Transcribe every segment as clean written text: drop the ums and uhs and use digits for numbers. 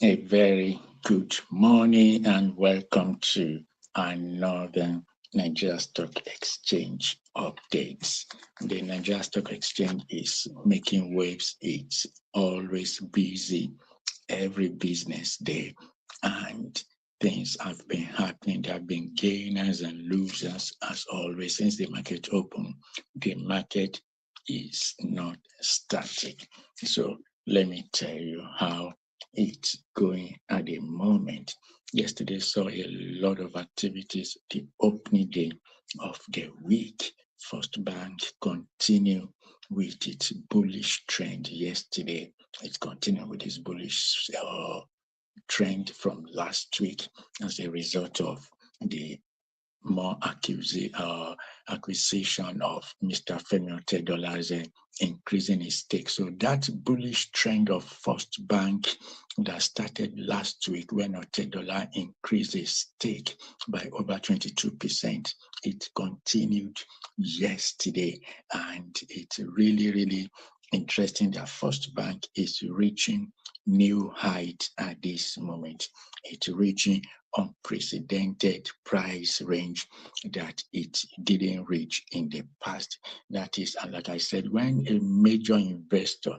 A very good morning and welcome to another Nigerian Stock Exchange updates. The Nigerian Stock Exchange is making waves. It's always busy every business day, and things have been happening. There have been gainers and losers as always since the market opened. The market is not static. So let me tell you how it's going at the moment. Yesterday saw a lot of activities. The opening day of the week, First Bank continued with its bullish trend yesterday. It continued with its bullish trend from last week as a result of the more acquisition of Mr. Femi Otedola increasing his stake. So that bullish trend of First Bank that started last week when Otedola increased his stake by over 22%, it continued yesterday. And it's really, really interesting that First Bank is reaching new height at this moment. It's reaching unprecedented price range that it didn't reach in the past. That is, and like I said, when a major investor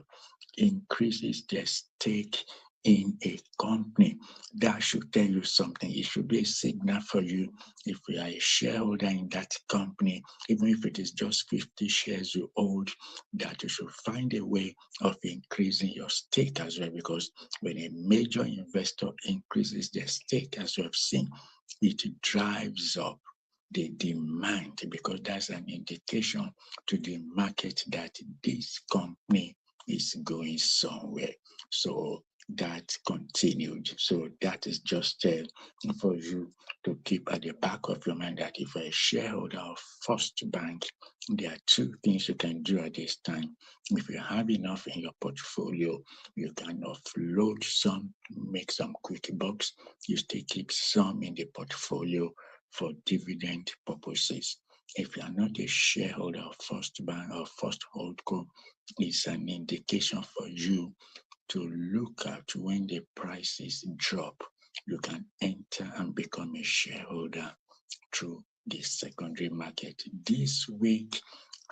increases their stake in a company, that should tell you something. It should be a signal for you if you are a shareholder in that company, even if it is just 50 shares you hold, that you should find a way of increasing your stake as well. Because when a major investor increases their stake, as you have seen, it drives up the demand because that's an indication to the market that this company is going somewhere. So that continued. So that is just for you to keep at the back of your mind that if you're a shareholder of First Bank, there are two things you can do at this time. If you have enough in your portfolio, you can offload some, make some quick bucks. You still keep some in the portfolio for dividend purposes. If you are not a shareholder of First Bank or First Holdco, it's an indication for you to look at when the prices drop. You can enter and become a shareholder through the secondary market. This week,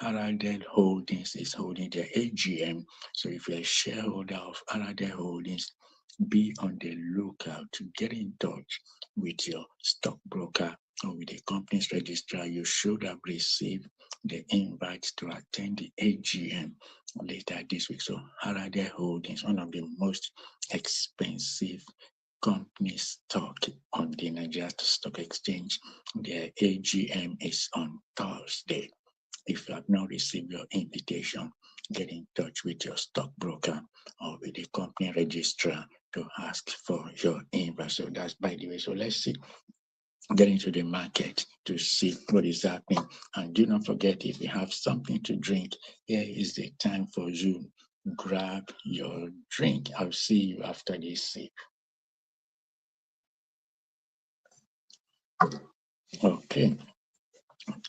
Aradel Holdings is holding their AGM. So if you're a shareholder of Aradel Holdings, be on the lookout to get in touch with your stockbroker or with the company's registrar. You should have received the invite to attend the AGM later this week. So Harade Holdings, one of the most expensive company stock on the Nigerian Stock Exchange. Their AGM is on Thursday. If you have not received your invitation, get in touch with your stockbroker or with the company registrar to ask for your invite. So that's by the way. So let's see, get into the market to see what is happening. And do not forget, if you have something to drink, here is the time for you. Grab your drink. I'll see you after this sip. Okay.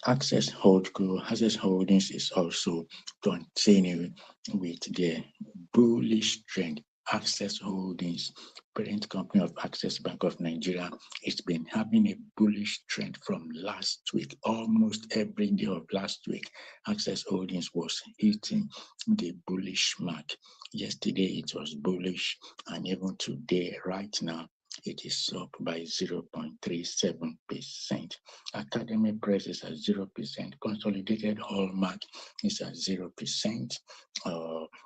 Access Holdings is also continuing with their bullish trend. Access Holdings, parent company of Access Bank of Nigeria, it's been having a bullish trend from last week. Almost every day of last week, Access Holdings was hitting the bullish mark. Yesterday it was bullish, and even today, right now, it is up by 0.37%. Academy Press is at 0%. Consolidated Hallmark is at 0%.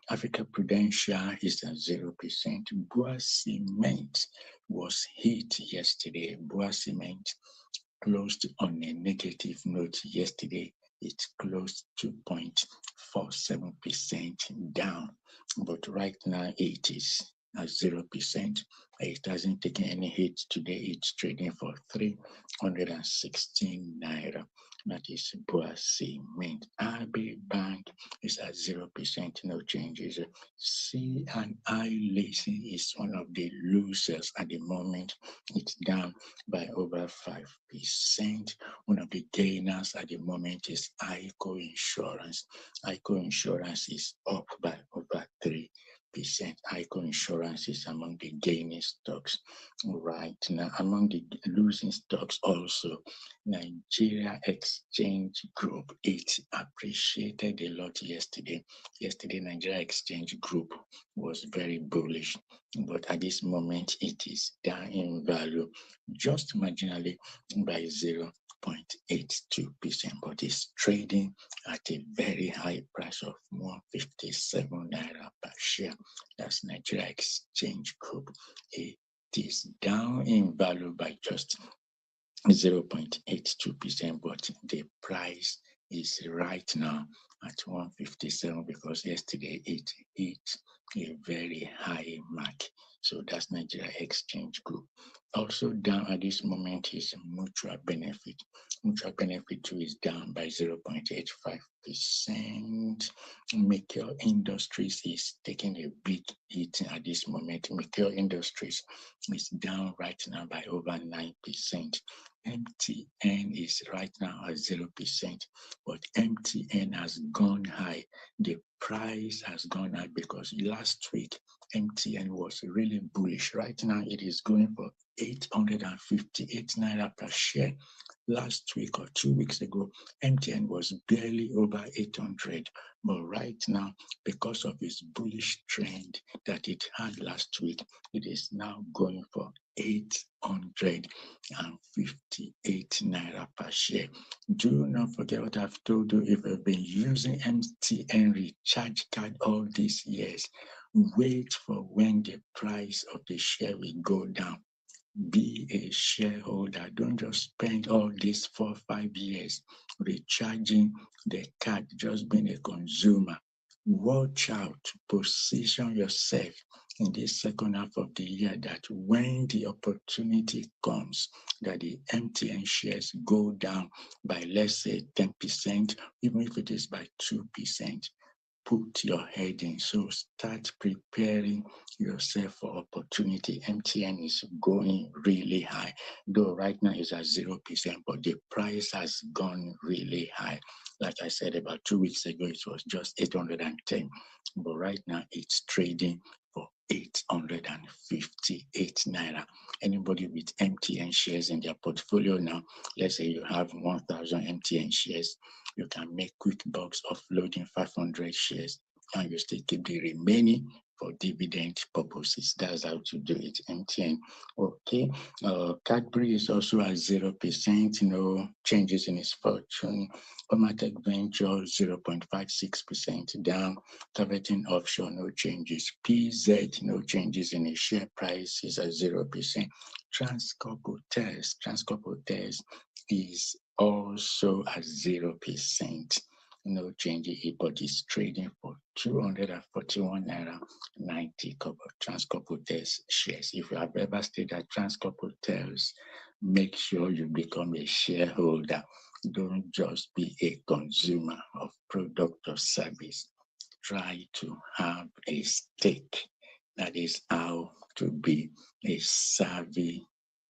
Africa Prudential is at 0%. Bua Cement was hit yesterday. Bua Cement closed on a negative note yesterday. It closed 2.47% down, but right now it is at 0%. It hasn't taken any hit today. It's trading for 316 naira. That is Bua Cement. RB Bank is at 0%, no changes. C&I Leasing is one of the losers at the moment. It's down by over 5%. One of the gainers at the moment is ICO Insurance. ICO Insurance is up by over 3%. ICO Insurance is among the gaining stocks right now. Among the losing stocks also, Nigeria Exchange Group, it appreciated a lot yesterday. Yesterday, Nigeria Exchange Group was very bullish, but at this moment, it is down in value just marginally by 0.82%, but it's trading at a very high price of 157 naira per share. That's Nigeria Exchange Group. It is down in value by just 0.82%, but the price is right now at 157 because yesterday it hit a very high mark. So that's Nigeria Exchange Group. Also down at this moment is Mutual Benefit. Mutual Benefit too is down by 0.85%. Mikhail Industries is taking a big hit at this moment. Mikhail Industries is down right now by over 9%. MTN is right now at 0%, but MTN has gone high. The price has gone high because last week MTN was really bullish. Right now it is going for 858 naira per share. Last week or 2 weeks ago, MTN was barely over 800. But right now, because of its bullish trend that it had last week, it is now going for 858 naira per share. Do not forget what I've told you. If you've been using MTN recharge card all these years, wait for when the price of the share will go down. Be a shareholder. Don't just spend all these 4-5 years recharging the card, just being a consumer. Watch out, position yourself in this second half of the year that when the opportunity comes that the MTN shares go down by, let's say, 10%, even if it is by 2%, put your head in. So start preparing yourself for opportunity. MTN is going really high, though right now it's at 0%, but the price has gone really high. Like I said, about 2 weeks ago, it was just 810, but right now it's trading for 858 naira. Anybody with MTN shares in their portfolio now, let's say you have 1,000 MTN shares, you can make quick bucks offloading 500 shares and you still keep the remaining for dividend purposes. That's how to do it. MTN. Okay. Cadbury is also at 0%, no changes in its fortune. Omatech Venture 0.56% down. Targeting Offshore, no changes. PZ, no changes in its share price, is at 0%. Transcorp Hotels is also at 0%. No change, but it's trading for 241 naira 90 kobo. Transcorp Hotels shares. If you have ever stayed at Transcorp Hotels, make sure you become a shareholder. Don't just be a consumer of product or service. Try to have a stake. That is how to be a savvy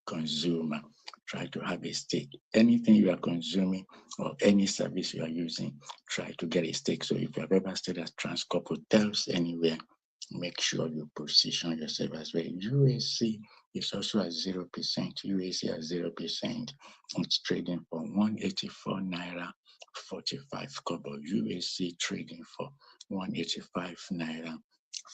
consumer. Try to have a stake. Anything you are consuming or any service you are using, try to get a stake. So if you have ever stayed at Transcorp Hotels anywhere, make sure you position yourself as well. UAC is also at 0%. UAC at 0%. It's trading for 184 naira 45 kobo. UAC trading for 185 naira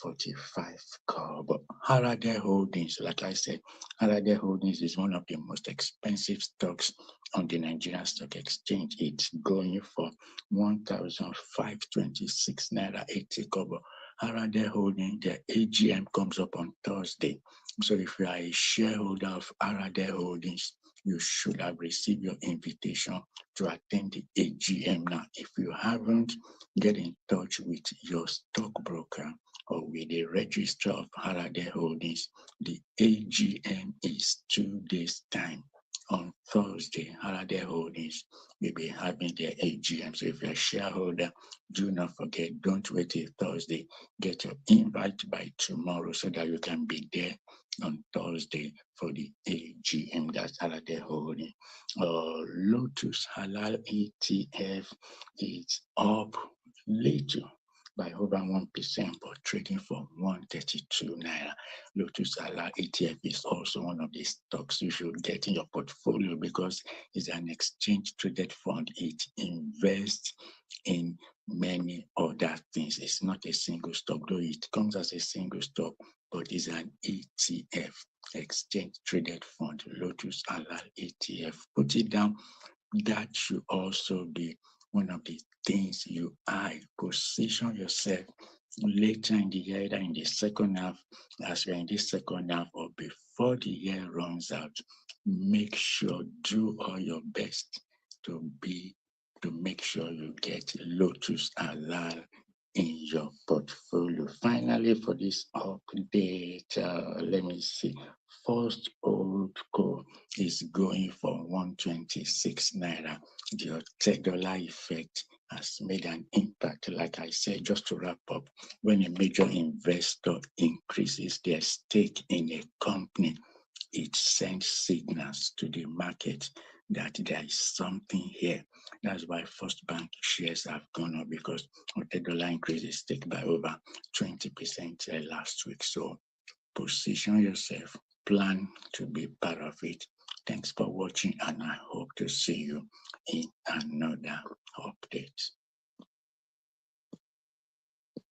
45 kobo. Harade Holdings, like I said, Harade Holdings is one of the most expensive stocks on the Nigerian Stock Exchange. It's going for 1,526 naira 80 kobo. Harade Holdings, their AGM comes up on Thursday. So if you are a shareholder of Harade Holdings, you should have received your invitation to attend the AGM. Now, if you haven't, get in touch with your stockbroker or with the registrar of Harade Holdings. The AGM is 2 days' time. On Thursday, Harade Holdings will be having their AGM. So if you're a shareholder, do not forget, don't wait till Thursday. Get your invite by tomorrow so that you can be there on Thursday for the AGM. That's Harade Holdings. Lotus Halal ETF is up little. by over 1%, but trading for 132 naira. Lotus Ala ETF is also one of the stocks you should get in your portfolio because it's an exchange traded fund. It invests in many other things. It's not a single stock, though it comes as a single stock, but it's an ETF, exchange traded fund, Lotus Ala ETF. Put it down. That should also be one of the things you eye. Position yourself later in the year, either in the second half, as we're in this second half, or before the year runs out. Make sure, do all your best to make sure you get Lotus Halal in your portfolio. Finally, for this update, let me see. First Old Co is going for 126 naira. The $10 effect has made an impact. Like I said, just to wrap up, when a major investor increases their stake in a company, it sends signals to the market that there is something here. That's why First Bank shares have gone up, because $10 increased its stake by over 20% last week. So position yourself, plan to be part of it. Thanks for watching, and I hope to see you in another update.